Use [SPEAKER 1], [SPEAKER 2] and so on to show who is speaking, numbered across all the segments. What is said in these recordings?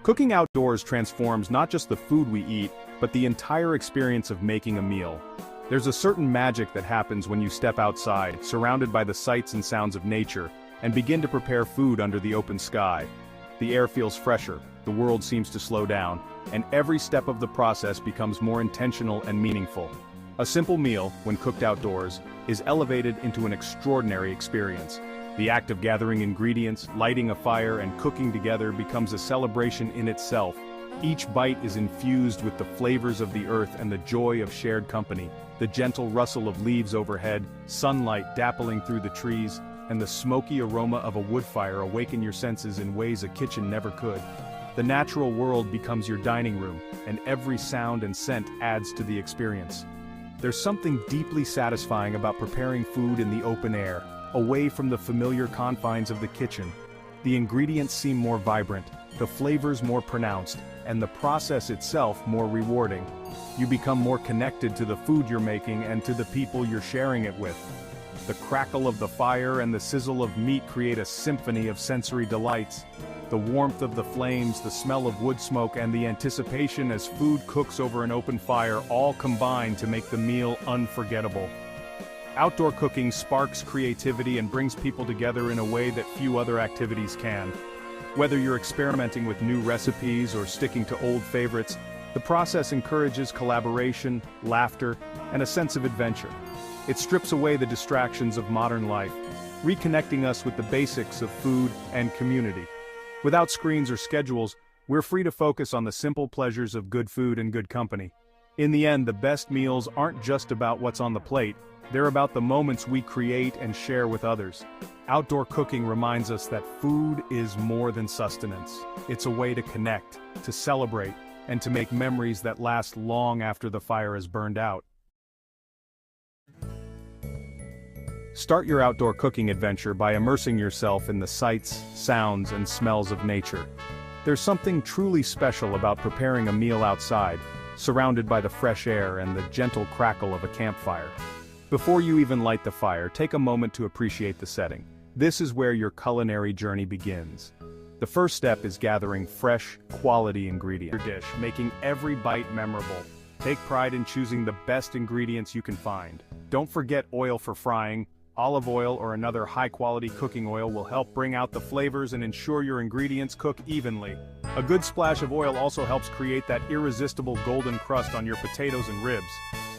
[SPEAKER 1] Cooking outdoors transforms not just the food we eat, but the entire experience of making a meal. There's a certain magic that happens when you step outside, surrounded by the sights and sounds of nature, and begin to prepare food under the open sky. The air feels fresher, the world seems to slow down, and every step of the process becomes more intentional and meaningful. A simple meal, when cooked outdoors, is elevated into an extraordinary experience. The act of gathering ingredients, lighting a fire, and cooking together becomes a celebration in itself. Each bite is infused with the flavors of the earth and the joy of shared company. The gentle rustle of leaves overhead, sunlight dappling through the trees, and the smoky aroma of a wood fire awaken your senses in ways a kitchen never could. The natural world becomes your dining room, and every sound and scent adds to the experience. There's something deeply satisfying about preparing food in the open air, away from the familiar confines of the kitchen. The ingredients seem more vibrant, the flavors more pronounced, and the process itself more rewarding. You become more connected to the food you're making and to the people you're sharing it with. The crackle of the fire and the sizzle of meat create a symphony of sensory delights. The warmth of the flames, the smell of wood smoke, and the anticipation as food cooks over an open fire all combine to make the meal unforgettable. Outdoor cooking sparks creativity and brings people together in a way that few other activities can. Whether you're experimenting with new recipes or sticking to old favorites, the process encourages collaboration, laughter, and a sense of adventure. It strips away the distractions of modern life, reconnecting us with the basics of food and community. Without screens or schedules, we're free to focus on the simple pleasures of good food and good company. In the end, the best meals aren't just about what's on the plate, they're about the moments we create and share with others. Outdoor cooking reminds us that food is more than sustenance. It's a way to connect, to celebrate, and to make memories that last long after the fire has burned out. Start your outdoor cooking adventure by immersing yourself in the sights, sounds, and smells of nature. There's something truly special about preparing a meal outside, surrounded by the fresh air and the gentle crackle of a campfire. Before you even light the fire, take a moment to appreciate the setting. This is where your culinary journey begins. The first step is gathering fresh, quality ingredients for your dish, making every bite memorable. Take pride in choosing the best ingredients you can find. Don't forget oil for frying. Olive oil or another high-quality cooking oil will help bring out the flavors and ensure your ingredients cook evenly. A good splash of oil also helps create that irresistible golden crust on your potatoes and ribs.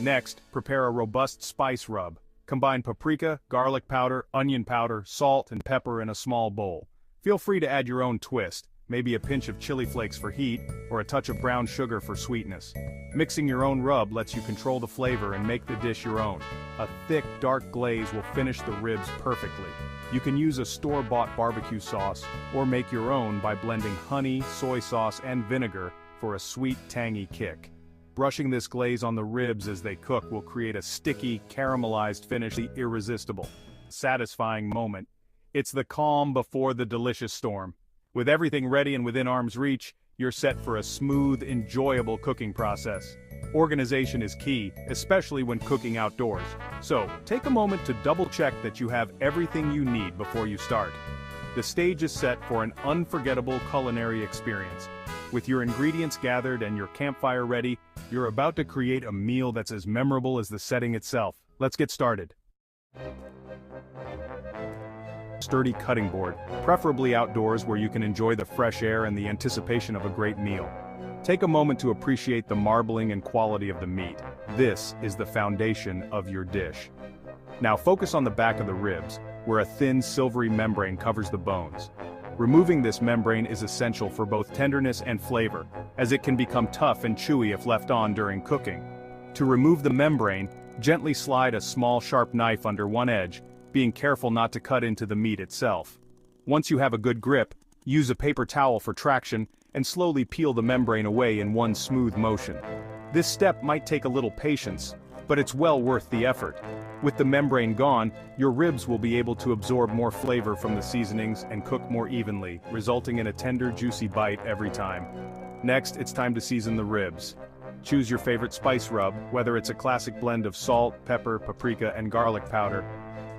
[SPEAKER 1] Next, prepare a robust spice rub. Combine paprika, garlic powder, onion powder, salt, and pepper in a small bowl. Feel free to add your own twist, maybe a pinch of chili flakes for heat, or a touch of brown sugar for sweetness. Mixing your own rub lets you control the flavor and make the dish your own. A thick, dark glaze will finish the ribs perfectly. You can use a store-bought barbecue sauce, or make your own by blending honey, soy sauce, and vinegar for a sweet, tangy kick. Brushing this glaze on the ribs as they cook will create a sticky, caramelized finish, the irresistible, satisfying moment. It's the calm before the delicious storm. With everything ready and within arm's reach, you're set for a smooth, enjoyable cooking process. Organization is key, especially when cooking outdoors. So, take a moment to double-check that you have everything you need before you start. The stage is set for an unforgettable culinary experience. With your ingredients gathered and your campfire ready, you're about to create a meal that's as memorable as the setting itself. Let's get started. Sturdy cutting board, preferably outdoors where you can enjoy the fresh air and the anticipation of a great meal. Take a moment to appreciate the marbling and quality of the meat. This is the foundation of your dish. Now focus on the back of the ribs, where a thin silvery membrane covers the bones. Removing this membrane is essential for both tenderness and flavor, as it can become tough and chewy if left on during cooking. To remove the membrane, gently slide a small sharp knife under one edge, being careful not to cut into the meat itself. Once you have a good grip, use a paper towel for traction and slowly peel the membrane away in one smooth motion. This step might take a little patience, but it's well worth the effort. With the membrane gone, your ribs will be able to absorb more flavor from the seasonings and cook more evenly, resulting in a tender, juicy bite every time. Next, it's time to season the ribs. Choose your favorite spice rub, whether it's a classic blend of salt, pepper, paprika, and garlic powder.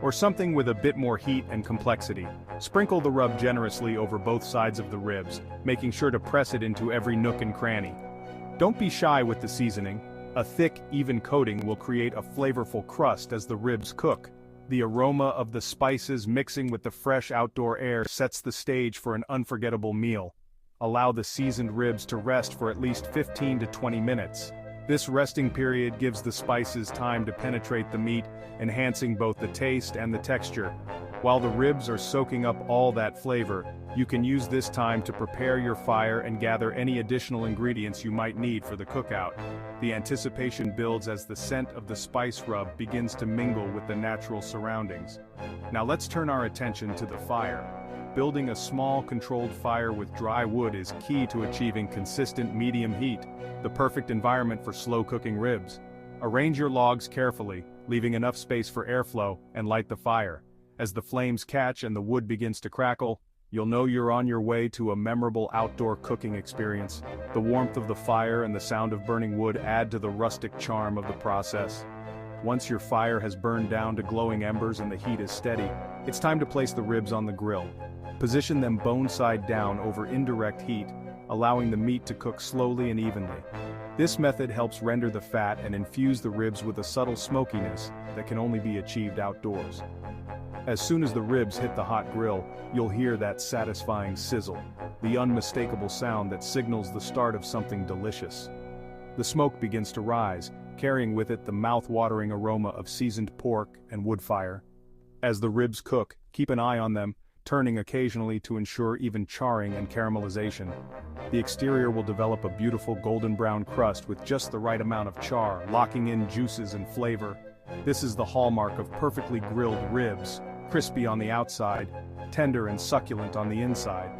[SPEAKER 1] or something with a bit more heat and complexity. Sprinkle the rub generously over both sides of the ribs, making sure to press it into every nook and cranny. Don't be shy with the seasoning. A thick, even coating will create a flavorful crust as the ribs cook. The aroma of the spices mixing with the fresh outdoor air sets the stage for an unforgettable meal. Allow the seasoned ribs to rest for at least 15 to 20 minutes. This resting period gives the spices time to penetrate the meat, enhancing both the taste and the texture. While the ribs are soaking up all that flavor, you can use this time to prepare your fire and gather any additional ingredients you might need for the cookout. The anticipation builds as the scent of the spice rub begins to mingle with the natural surroundings. Now let's turn our attention to the fire. Building a small controlled fire with dry wood is key to achieving consistent medium heat, the perfect environment for slow cooking ribs. Arrange your logs carefully, leaving enough space for airflow, and light the fire. As the flames catch and the wood begins to crackle, you'll know you're on your way to a memorable outdoor cooking experience. The warmth of the fire and the sound of burning wood add to the rustic charm of the process. Once your fire has burned down to glowing embers and the heat is steady, it's time to place the ribs on the grill. Position them bone side down over indirect heat, allowing the meat to cook slowly and evenly. This method helps render the fat and infuse the ribs with a subtle smokiness that can only be achieved outdoors. As soon as the ribs hit the hot grill, you'll hear that satisfying sizzle, the unmistakable sound that signals the start of something delicious. The smoke begins to rise, carrying with it the mouth-watering aroma of seasoned pork and wood fire. As the ribs cook, keep an eye on them, turning occasionally to ensure even charring and caramelization. The exterior will develop a beautiful golden brown crust with just the right amount of char, locking in juices and flavor. This is the hallmark of perfectly grilled ribs, crispy on the outside, tender and succulent on the inside.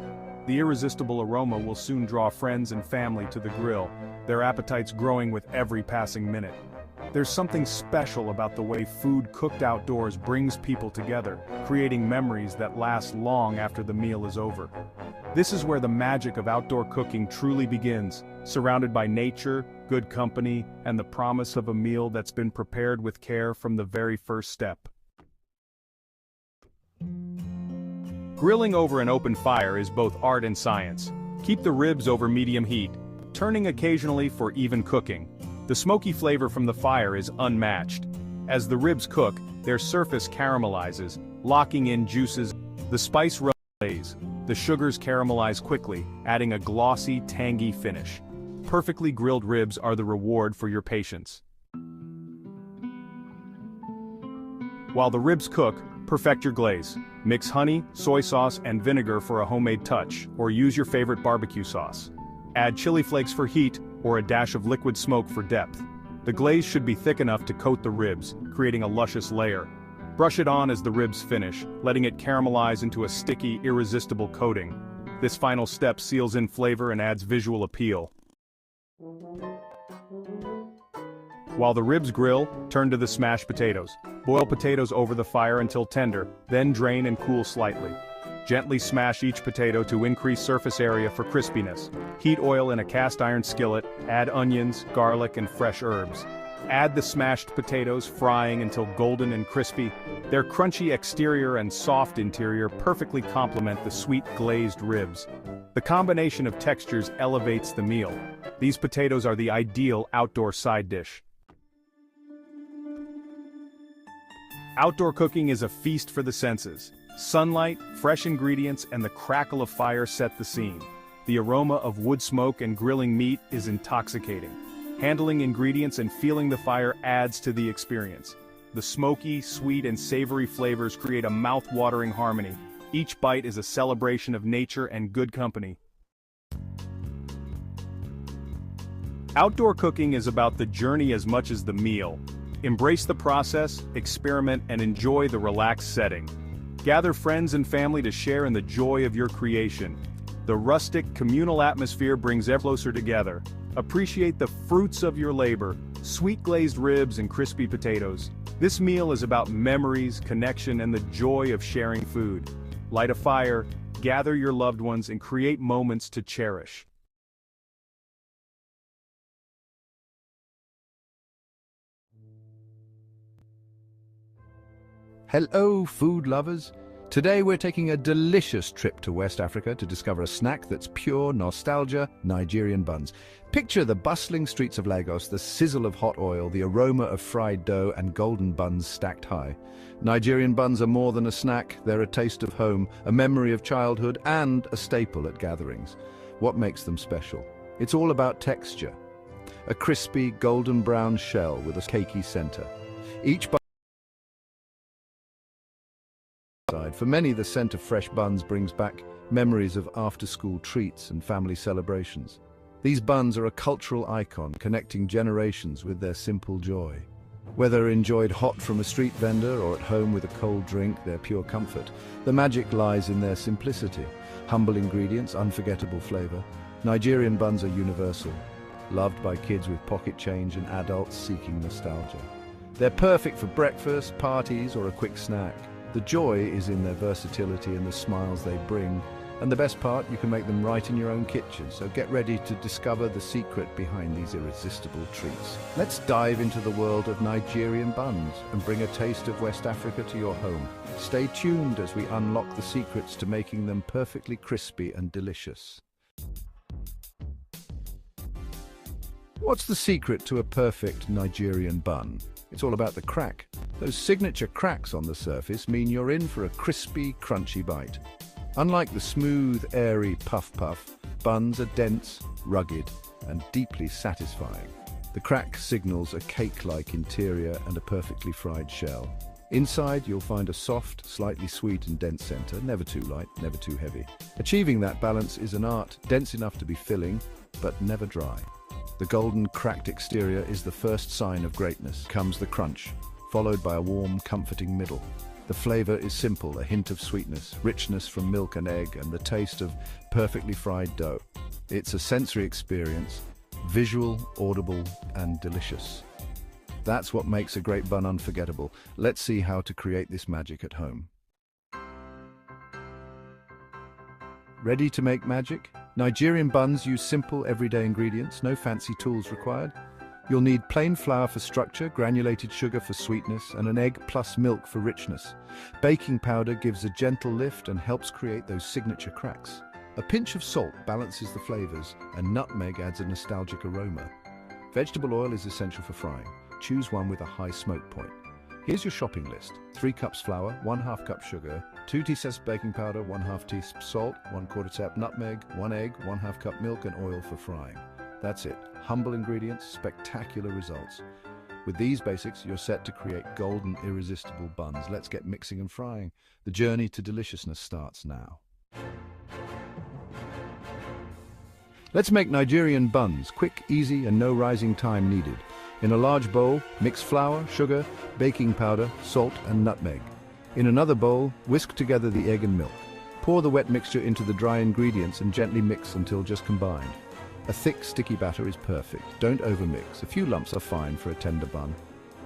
[SPEAKER 1] The irresistible aroma will soon draw friends and family to the grill, their appetites growing with every passing minute. There's something special about the way food cooked outdoors brings people together, creating memories that last long after the meal is over. This is where the magic of outdoor cooking truly begins, surrounded by nature, good company, and the promise of a meal that's been prepared with care from the very first step. Grilling over an open fire is both art and science. Keep the ribs over medium heat, turning occasionally for even cooking. The smoky flavor from the fire is unmatched. As the ribs cook, their surface caramelizes, locking in juices. The spice rub glaze. The sugars caramelize quickly, adding a glossy, tangy finish. Perfectly grilled ribs are the reward for your patience. While the ribs cook, perfect your glaze. Mix honey, soy sauce, and vinegar for a homemade touch, or use your favorite barbecue sauce. Add chili flakes for heat, or a dash of liquid smoke for depth. The glaze should be thick enough to coat the ribs, creating a luscious layer. Brush it on as the ribs finish, letting it caramelize into a sticky, irresistible coating. This final step seals in flavor and adds visual appeal. While the ribs grill, turn to the smashed potatoes. Boil potatoes over the fire until tender, then drain and cool slightly. Gently smash each potato to increase surface area for crispiness. Heat oil in a cast iron skillet, add onions, garlic, and fresh herbs. Add the smashed potatoes, frying until golden and crispy. Their crunchy exterior and soft interior perfectly complement the sweet glazed ribs. The combination of textures elevates the meal. These potatoes are the ideal outdoor side dish. Outdoor cooking is a feast for the senses. Sunlight, fresh ingredients, and the crackle of fire set the scene. The aroma of wood smoke and grilling meat is intoxicating. Handling ingredients and feeling the fire adds to the experience. The smoky, sweet, and savory flavors create a mouth-watering harmony. Each bite is a celebration of nature and good company. Outdoor cooking is about the journey as much as the meal. Embrace the process, experiment, and enjoy the relaxed setting. Gather friends and family to share in the joy of your creation. The rustic, communal atmosphere brings everyone closer together. Appreciate the fruits of your labor, sweet glazed ribs and crispy potatoes. This meal is about memories, connection, and the joy of sharing food. Light a fire, gather your loved ones, and create moments to cherish.
[SPEAKER 2] Hello, food lovers. Today we're taking a delicious trip to West Africa to discover a snack that's pure nostalgia, Nigerian buns. Picture the bustling streets of Lagos, the sizzle of hot oil, the aroma of fried dough, and golden buns stacked high. Nigerian buns are more than a snack, they're a taste of home, a memory of childhood, and a staple at gatherings. What makes them special? It's all about texture. A crispy, golden brown shell with a cakey center. Each bun. For many, the scent of fresh buns brings back memories of after-school treats and family celebrations. These buns are a cultural icon, connecting generations with their simple joy. Whether enjoyed hot from a street vendor or at home with a cold drink, they're pure comfort. The magic lies in their simplicity. Humble ingredients, unforgettable flavor. Nigerian buns are universal, loved by kids with pocket change and adults seeking nostalgia. They're perfect for breakfast, parties, or a quick snack. The joy is in their versatility and the smiles they bring. And the best part, you can make them right in your own kitchen, so get ready to discover the secret behind these irresistible treats. Let's dive into the world of Nigerian buns and bring a taste of West Africa to your home. Stay tuned as we unlock the secrets to making them perfectly crispy and delicious. What's the secret to a perfect Nigerian bun? It's all about the crack. Those signature cracks on the surface mean you're in for a crispy, crunchy bite. Unlike the smooth, airy puff-puff, buns are dense, rugged, and deeply satisfying. The crack signals a cake-like interior and a perfectly fried shell. Inside, you'll find a soft, slightly sweet and dense center, never too light, never too heavy. Achieving that balance is an art, dense enough to be filling, but never dry. The golden, cracked exterior is the first sign of greatness. Comes the crunch, followed by a warm, comforting middle. The flavor is simple, a hint of sweetness, richness from milk and egg, and the taste of perfectly fried dough. It's a sensory experience, visual, audible, and delicious. That's what makes a great bun unforgettable. Let's see how to create this magic at home. Ready to make magic? Nigerian buns use simple, everyday ingredients, no fancy tools required. You'll need plain flour for structure, granulated sugar for sweetness, and an egg plus milk for richness. Baking powder gives a gentle lift and helps create those signature cracks. A pinch of salt balances the flavors, and nutmeg adds a nostalgic aroma. Vegetable oil is essential for frying. Choose one with a high smoke point. Here's your shopping list. 3 cups flour, 1/2 cup sugar, 2 teaspoons baking powder, 1/2 teaspoon salt, 1/4 cup nutmeg, 1 egg, 1/2 cup milk, and oil for frying. That's it. Humble ingredients, spectacular results. With these basics, you're set to create golden, irresistible buns. Let's get mixing and frying. The journey to deliciousness starts now. Let's make Nigerian buns, quick, easy, and no rising time needed. In a large bowl, mix flour, sugar, baking powder, salt, and nutmeg. In another bowl, whisk together the egg and milk. Pour the wet mixture into the dry ingredients and gently mix until just combined. A thick, sticky batter is perfect. Don't overmix. A few lumps are fine for a tender bun.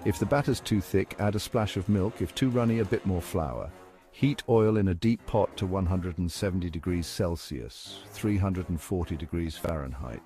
[SPEAKER 2] If the batter's too thick, add a splash of milk. If too runny, a bit more flour. Heat oil in a deep pot to 170 degrees Celsius, 340 degrees Fahrenheit.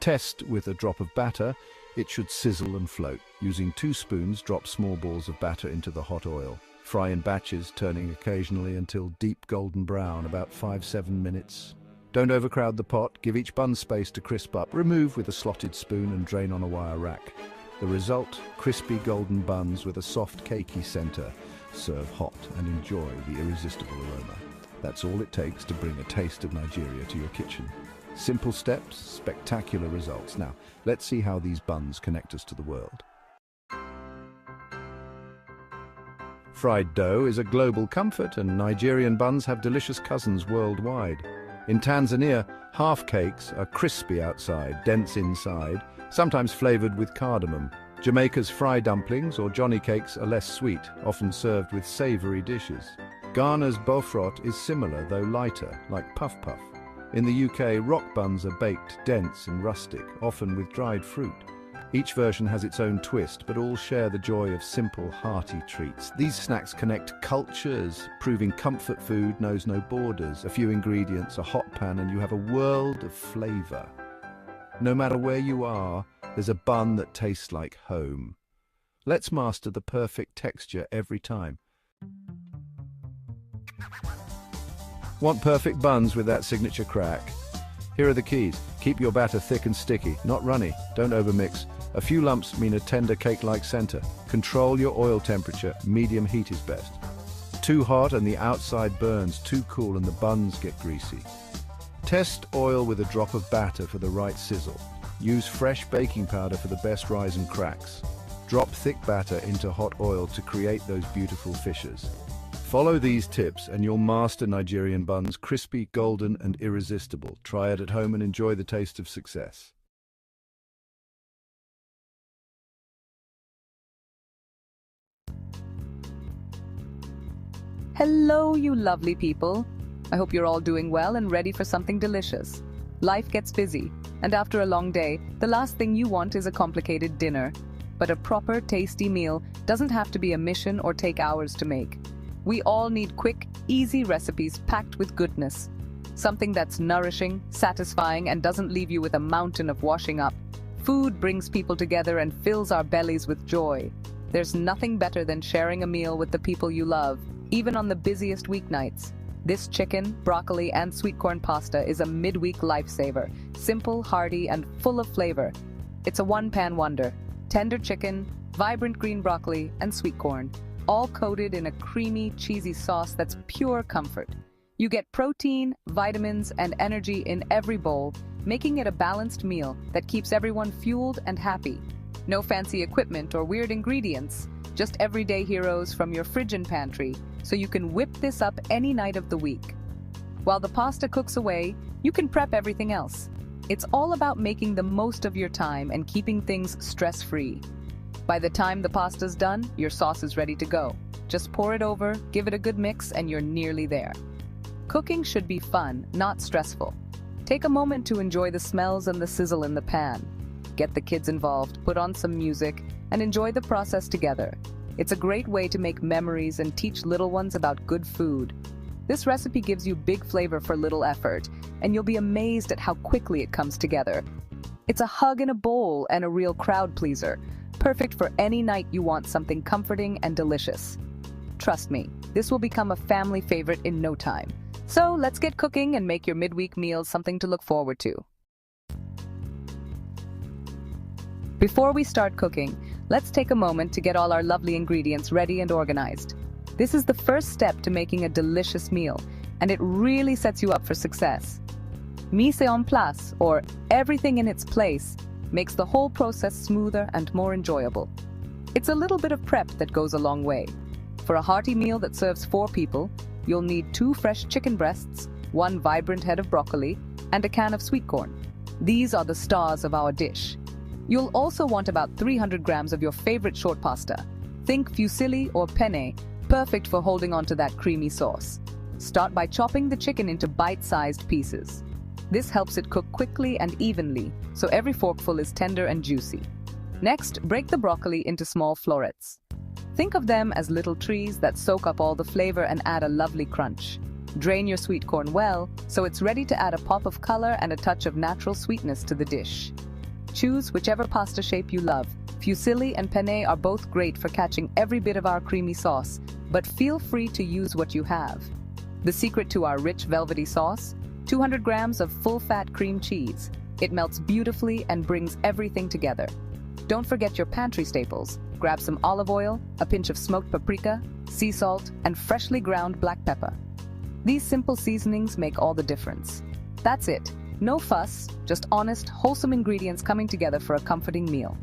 [SPEAKER 2] Test with a drop of batter. It should sizzle and float. Using 2 spoons, drop small balls of batter into the hot oil. Fry in batches, turning occasionally until deep golden brown, about 5-7 minutes. Don't overcrowd the pot. Give each bun space to crisp up. Remove with a slotted spoon and drain on a wire rack. The result, crispy golden buns with a soft, cakey center. Serve hot and enjoy the irresistible aroma. That's all it takes to bring a taste of Nigeria to your kitchen. Simple steps, spectacular results. Now, let's see how these buns connect us to the world. Fried dough is a global comfort, and Nigerian buns have delicious cousins worldwide. In Tanzania, half cakes are crispy outside, dense inside, sometimes flavored with cardamom. Jamaica's fry dumplings or Johnny cakes are less sweet, often served with savory dishes. Ghana's bofrot is similar, though lighter, like puff puff. In the UK, rock buns are baked, dense and rustic, often with dried fruit. Each version has its own twist, but all share the joy of simple, hearty treats. These snacks connect cultures, proving comfort food knows no borders. A few ingredients, a hot pan, and you have a world of flavor. No matter where you are, there's a bun that tastes like home. Let's master the perfect texture every time. Want perfect buns with that signature crack? Here are the keys. Keep your batter thick and sticky, not runny. Don't overmix. A few lumps mean a tender cake-like center. Control your oil temperature. Medium heat is best. Too hot and the outside burns. Too cool and the buns get greasy. Test oil with a drop of batter for the right sizzle. Use fresh baking powder for the best rise and cracks. Drop thick batter into hot oil to create those beautiful fissures. Follow these tips and you'll master Nigerian buns, crispy, golden, and irresistible. Try it at home and enjoy the taste of success.
[SPEAKER 3] Hello, you lovely people. I hope you're all doing well and ready for something delicious. Life gets busy, and after a long day, the last thing you want is a complicated dinner. But a proper, tasty meal doesn't have to be a mission or take hours to make. We all need quick, easy recipes packed with goodness. Something that's nourishing, satisfying, and doesn't leave you with a mountain of washing up. Food brings people together and fills our bellies with joy. There's nothing better than sharing a meal with the people you love, even on the busiest weeknights. This chicken, broccoli, and sweet corn pasta is a midweek lifesaver, simple, hearty, and full of flavor. It's a one-pan wonder. Tender chicken, vibrant green broccoli, and sweet corn, all coated in a creamy, cheesy sauce that's pure comfort. You get protein, vitamins, and energy in every bowl, making it a balanced meal that keeps everyone fueled and happy. No fancy equipment or weird ingredients, just everyday heroes from your fridge and pantry, so you can whip this up any night of the week. While the pasta cooks away, you can prep everything else. It's all about making the most of your time and keeping things stress-free. By the time the pasta's done, your sauce is ready to go. Just pour it over, give it a good mix, and you're nearly there. Cooking should be fun, not stressful. Take a moment to enjoy the smells and the sizzle in the pan. Get the kids involved, put on some music, and enjoy the process together. It's a great way to make memories and teach little ones about good food. This recipe gives you big flavor for little effort, and you'll be amazed at how quickly it comes together. It's a hug in a bowl and a real crowd pleaser, perfect for any night you want something comforting and delicious. Trust me, this will become a family favorite in no time. So let's get cooking and make your midweek meals something to look forward to. Before we start cooking, let's take a moment to get all our lovely ingredients ready and organized. This is the first step to making a delicious meal, and it really sets you up for success. Mise en place, or everything in its place, makes the whole process smoother and more enjoyable. It's a little bit of prep that goes a long way. For a hearty meal that serves 4 people, you'll need 2 fresh chicken breasts, 1 vibrant head of broccoli, and a can of sweet corn. These are the stars of our dish. You'll also want about 300 grams of your favorite short pasta. Think fusilli or penne, perfect for holding on to that creamy sauce. Start by chopping the chicken into bite-sized pieces. This helps it cook quickly and evenly, so every forkful is tender and juicy. Next, break the broccoli into small florets. Think of them as little trees that soak up all the flavor and add a lovely crunch. Drain your sweet corn well, so it's ready to add a pop of color and a touch of natural sweetness to the dish. Choose whichever pasta shape you love. Fusilli and penne are both great for catching every bit of our creamy sauce, but feel free to use what you have. The secret to our rich velvety sauce? 200 grams of full-fat cream cheese. It melts beautifully and brings everything together. Don't forget your pantry staples. Grab some olive oil, a pinch of smoked paprika, sea salt, and freshly ground black pepper. These simple seasonings make all the difference. That's it. No fuss, just honest, wholesome ingredients coming together for a comforting meal.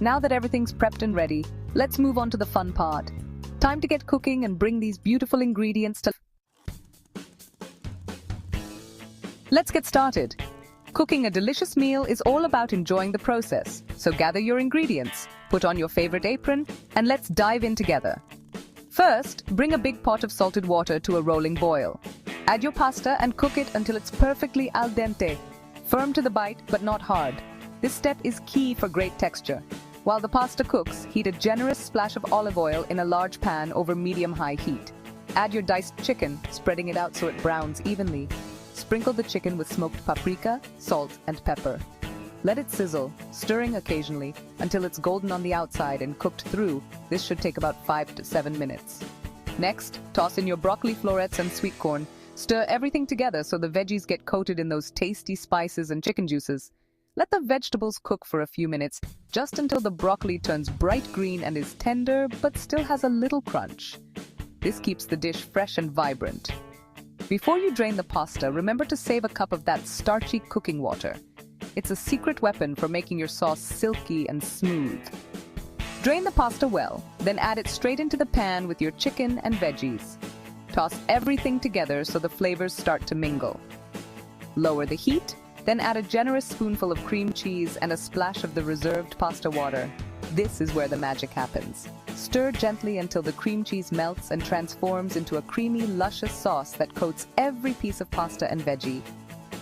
[SPEAKER 3] Now that everything's prepped and ready, let's move on to the fun part. Time to get cooking and bring these beautiful ingredients to... Let's get started. Cooking a delicious meal is all about enjoying the process, so gather your ingredients, put on your favorite apron, and let's dive in together. First, bring a big pot of salted water to a rolling boil. Add your pasta and cook it until it's perfectly al dente, firm to the bite but not hard. This step is key for great texture. While the pasta cooks, heat a generous splash of olive oil in a large pan over medium-high heat. Add your diced chicken, spreading it out so it browns evenly. Sprinkle the chicken with smoked paprika, salt, and pepper. Let it sizzle, stirring occasionally until it's golden on the outside and cooked through. This should take about 5 to 7 minutes. Next, toss in your broccoli florets and sweet corn, Stir everything together so the veggies get coated in those tasty spices and chicken juices. Let the vegetables cook for a few minutes, just until the broccoli turns bright green and is tender but still has a little crunch. This keeps the dish fresh and vibrant. Before you drain the pasta, remember to save a cup of that starchy cooking water. It's a secret weapon for making your sauce silky and smooth. Drain the pasta well, then add it straight into the pan with your chicken and veggies. Toss everything together so the flavors start to mingle. Lower the heat, then add a generous spoonful of cream cheese and a splash of the reserved pasta water. This is where the magic happens. Stir gently until the cream cheese melts and transforms into a creamy, luscious sauce that coats every piece of pasta and veggie.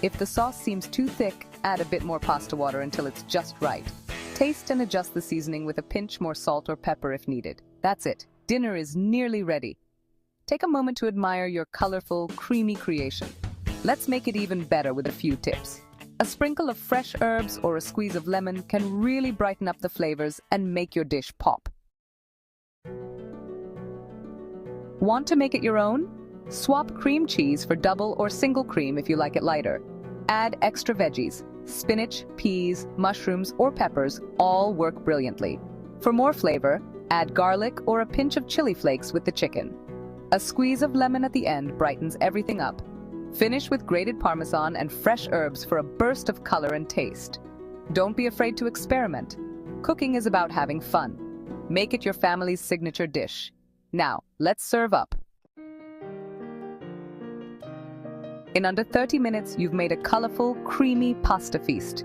[SPEAKER 3] If the sauce seems too thick, add a bit more pasta water until it's just right. Taste and adjust the seasoning with a pinch more salt or pepper if needed. That's it. Dinner is nearly ready. Take a moment to admire your colorful, creamy creation. Let's make it even better with a few tips. A sprinkle of fresh herbs or a squeeze of lemon can really brighten up the flavors and make your dish pop. Want to make it your own? Swap cream cheese for double or single cream if you like it lighter. Add extra veggies. Spinach, peas, mushrooms, or peppers all work brilliantly. For more flavor, add garlic or a pinch of chili flakes with the chicken. A squeeze of lemon at the end brightens everything up. Finish with grated Parmesan and fresh herbs for a burst of color and taste. Don't be afraid to experiment. Cooking is about having fun. Make it your family's signature dish. Now, let's serve up. In under 30 minutes, you've made a colorful, creamy pasta feast.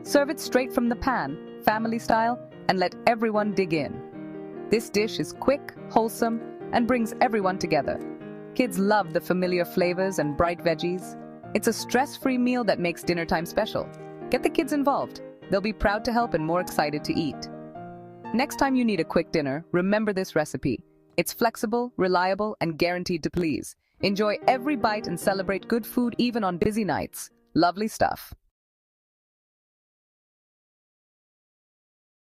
[SPEAKER 3] Serve it straight from the pan, family style, and let everyone dig in. This dish is quick, wholesome, and brings everyone together. Kids love the familiar flavors and bright veggies. It's a stress-free meal that makes dinner time special. Get the kids involved. They'll be proud to help and more excited to eat. Next time you need a quick dinner, remember this recipe. It's flexible, reliable, and guaranteed to please. Enjoy every bite and celebrate good food even on busy nights. Lovely stuff.